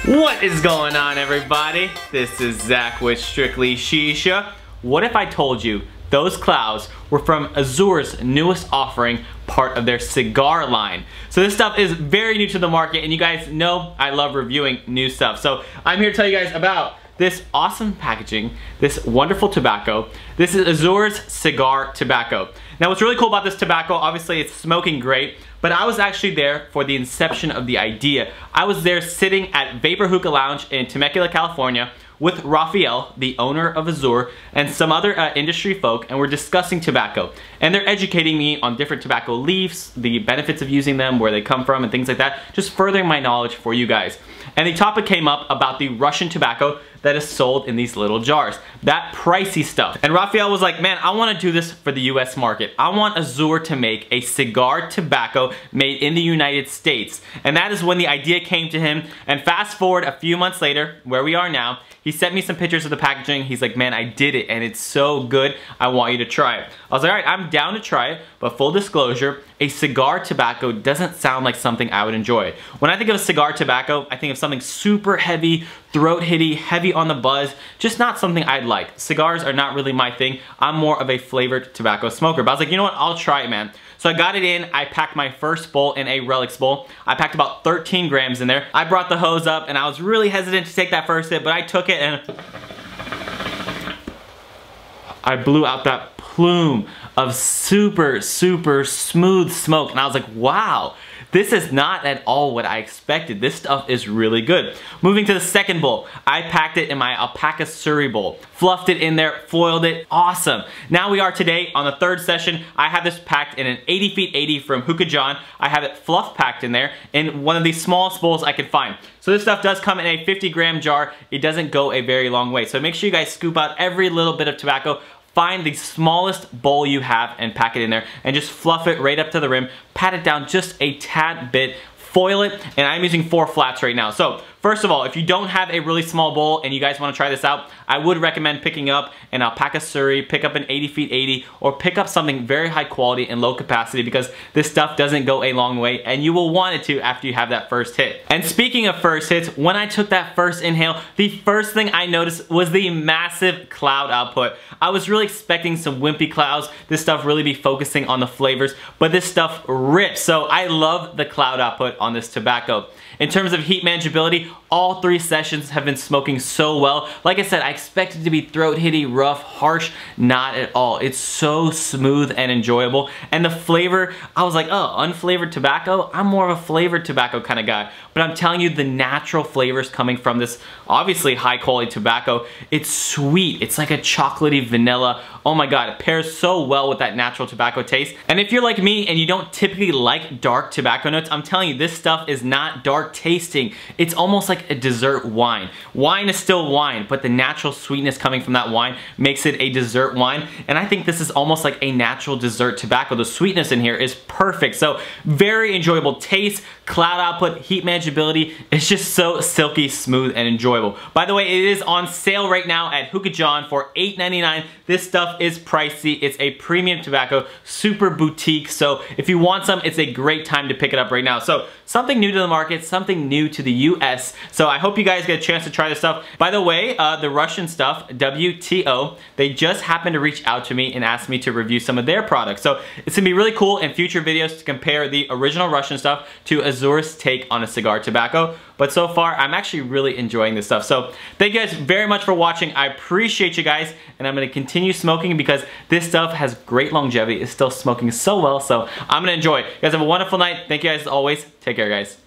What is going on, everybody? This is Zach with Strictly Shisha. What if I told you those clouds were from Azure's newest offering, part of their cigar line? So this stuff is very new to the market, and you guys know I love reviewing new stuff. So I'm here to tell you guys about this awesome packaging, this wonderful tobacco. This is Azure's Cigar Tobacco. Now what's really cool about this tobacco, obviously it's smoking great, but I was actually there for the inception of the idea. I was there sitting at Vapor Hookah Lounge in Temecula, California with Rafael, the owner of Azure, and some other industry folk, and we're discussing tobacco. And they're educating me on different tobacco leaves, the benefits of using them, where they come from, and things like that, just furthering my knowledge for you guys. And the topic came up about the Russian tobacco that is sold in these little jars. That pricey stuff. And Rafael was like, man, I want to do this for the US market. I want Azure to make a cigar tobacco made in the United States. And that is when the idea came to him. And fast forward a few months later, where we are now, he sent me some pictures of the packaging. He's like, man, I did it and it's so good. I want you to try it. I was like, all right, I'm down to try it, but full disclosure, a cigar tobacco doesn't sound like something I would enjoy. When I think of a cigar tobacco, I think of something super heavy, throat hitty, heavy on the buzz, just not something I'd like. Cigars are not really my thing. I'm more of a flavored tobacco smoker, but I was like, you know what, I'll try it, man. So I got it in, I packed my first bowl in a Relics bowl. I packed about 13 grams in there. I brought the hose up and I was really hesitant to take that first hit, but I took it and I blew out that plume of super, super smooth smoke. And I was like, wow, this is not at all what I expected. This stuff is really good. Moving to the second bowl, I packed it in my alpaca Surrey bowl. Fluffed it in there, foiled it, awesome. Now we are today on the third session. I have this packed in an 80 feet 80 from Hookah John. I have it fluff packed in there in one of the smallest bowls I could find. So this stuff does come in a 50-gram jar. It doesn't go a very long way. So make sure you guys scoop out every little bit of tobacco. Find the smallest bowl you have and pack it in there and just fluff it right up to the rim. Pat it down just a tad bit. Foil it, and I'm using 4 flats right now. So first of all, if you don't have a really small bowl and you guys want to try this out, I would recommend picking up an alpaca Surrey, pick up an 80 feet 80, or pick up something very high quality and low capacity, because this stuff doesn't go a long way and you will want it to after you have that first hit. And speaking of first hits, when I took that first inhale, the first thing I noticed was the massive cloud output. I was really expecting some wimpy clouds, this stuff really be focusing on the flavors, but this stuff rips. So I love the cloud output on this tobacco. In terms of heat manageability, all 3 sessions have been smoking so well. Like I said, I expected it to be throat hitty, rough, harsh. Not at all. It's so smooth and enjoyable. And the flavor, I was like, oh, unflavored tobacco? I'm more of a flavored tobacco kind of guy. But I'm telling you, the natural flavors coming from this obviously high quality tobacco, it's sweet. It's like a chocolatey vanilla. Oh my God, it pairs so well with that natural tobacco taste. And if you're like me and you don't typically like dark tobacco notes, I'm telling you, this stuff is not dark tasting. It's almost like a dessert wine. Wine is still wine, but the natural sweetness coming from that wine makes it a dessert wine. And I think this is almost like a natural dessert tobacco. The sweetness in here is perfect. So very enjoyable taste, cloud output, heat manageability. It's just so silky, smooth, and enjoyable. By the way, it is on sale right now at Hookah John for $8.99. This stuff is pricey. It's a premium tobacco, super boutique. So if you want some, it's a great time to pick it up right now. So something new to the market, something new to the US. So I hope you guys get a chance to try this stuff. By the way, the Russian stuff, WTO, they just happened to reach out to me and ask me to review some of their products. So it's gonna be really cool in future videos to compare the original Russian stuff to Azure's take on a cigar tobacco. But so far, I'm actually really enjoying this stuff. So thank you guys very much for watching. I appreciate you guys, and I'm gonna continue smoking because this stuff has great longevity. It's still smoking so well, so I'm gonna enjoy it. You guys have a wonderful night. Thank you guys as always. Take care, guys.